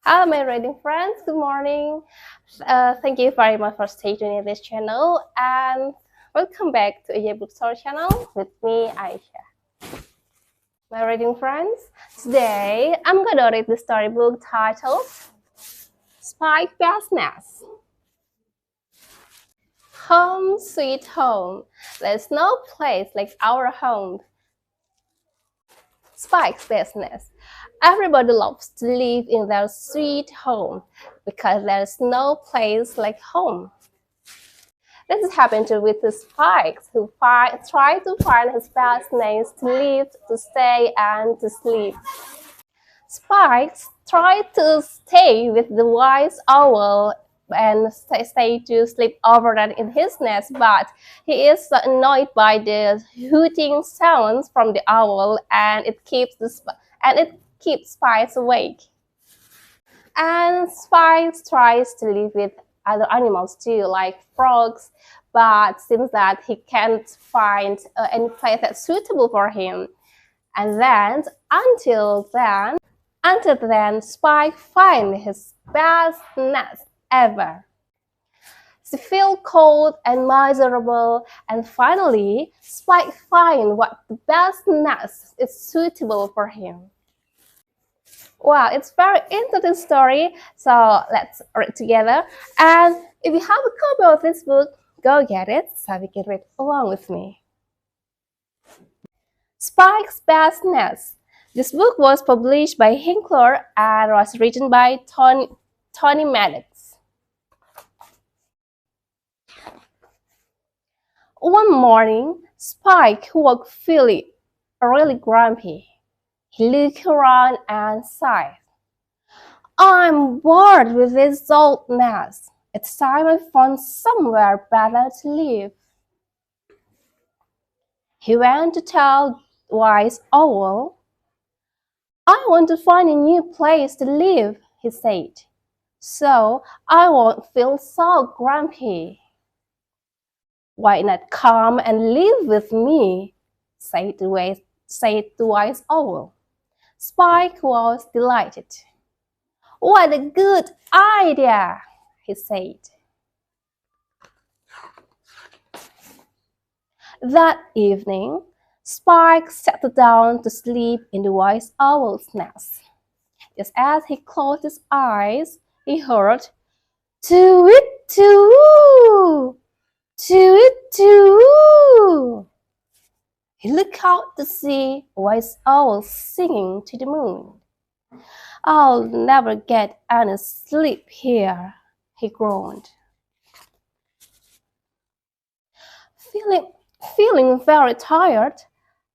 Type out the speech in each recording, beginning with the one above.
Hello, my reading friends. Good morning. Thank you very much for staying in this channel and welcome back to a bookstore channel with me, Aisha. My reading friends, today I'm gonna read the storybook titled Spike Bear's Nest. Home sweet home. There's no place like our home. Spike's business. Everybody loves to live in their sweet home because there's no place like home. This is happening with the Spikes, who try to find his best nest to live, to stay, and to sleep. Spikes tried to stay with the wise owl and stay to sleep overnight in his nest, but he is so annoyed by the hooting sounds from the owl, and it keeps Spikes awake. And Spikes tries to live with other animals too, like frogs, but seems that he can't find any place that's suitable for him. And then, until then, Spike finds his best nest ever. She feels cold and miserable, and finally, Spike finds what the best nest is suitable for him. Wow, it's very interesting story. So let's read together. And if you have a copy of this book, go get it so we can read along with me. Spike's Best Nest. This book was published by Hinkler and was written by Tony Maddox. One morning, Spike woke feeling really grumpy. He looked around and sighed. I'm bored with this old nest. It's time I found somewhere better to live. He went to tell Wise Owl. I want to find a new place to live, he said, so I won't feel so grumpy. Why not come and live with me, said the Wise Owl. Spike was delighted. What a good idea, he said. That evening, Spike settled down to sleep in the Wise Owl's nest. Just as he closed his eyes, he heard "Too-wit, too-woo! Too-wit, too-woo!" He looked out to see Wise Owl singing to the moon. I'll never get any sleep here, he groaned. Feeling very tired,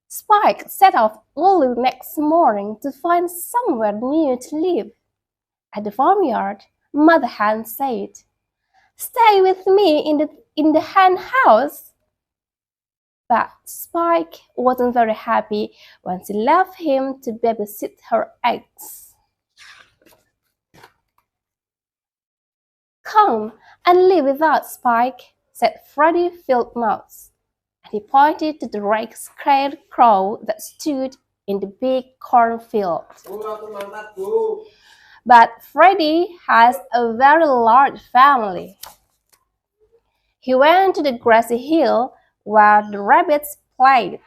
Spike set off early next morning to find somewhere new to live. At the farmyard, Mother Hen said, "Stay with me in the hen house." But Spike wasn't very happy when she left him to babysit her eggs. Come and live with us, Spike, said Freddie Field Mouse, and he pointed to the red scarecrow that stood in the big cornfield. But Freddie has a very large family. He went to the grassy hill where the rabbits played.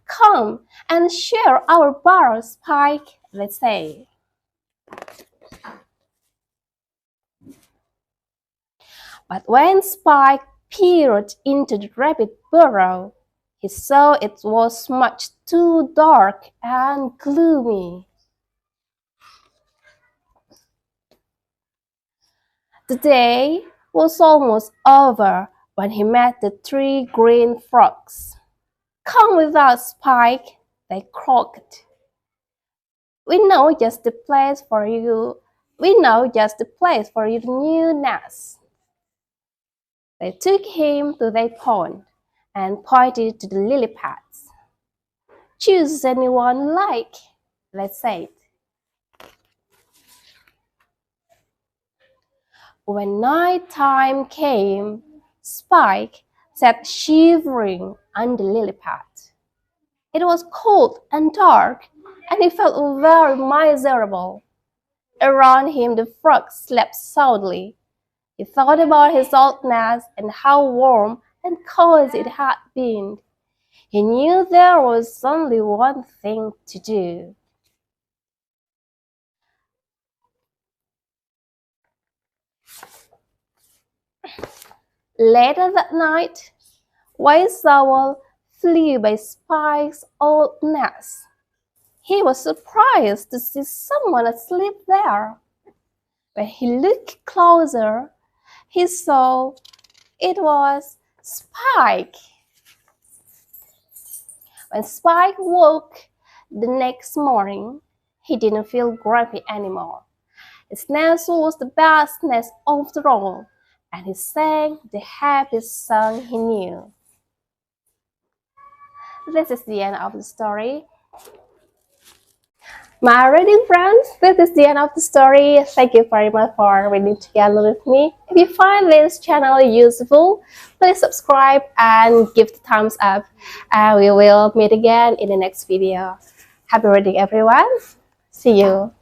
Come and share our burrow, Spike, they say. But when Spike peered into the rabbit burrow, he saw it was much too dark and gloomy. The day was almost over when he met the three green frogs. Come with us, Spike, they croaked. We know just the place for your new nest. They took him to their pond and pointed to the lily pads. Choose anyone you like, they said. When night time came, Spike sat shivering under the lily pad. It was cold and dark, and he felt very miserable. Around him the frog slept soundly. He thought about his old nest and how warm and cozy it had been. He knew there was only one thing to do. Later that night, White Owl flew by Spike's old nest. He was surprised to see someone asleep there. When he looked closer, he saw it was Spike. When Spike woke the next morning, he didn't feel grumpy anymore. His nest was the best nest after all, and he sang the happiest song he knew. This is the end of the story. My reading friends, this is the end of the story. Thank you very much for reading together with me. If you find this channel useful, please subscribe and give the thumbs up. And we will meet again in the next video. Happy reading everyone. See you.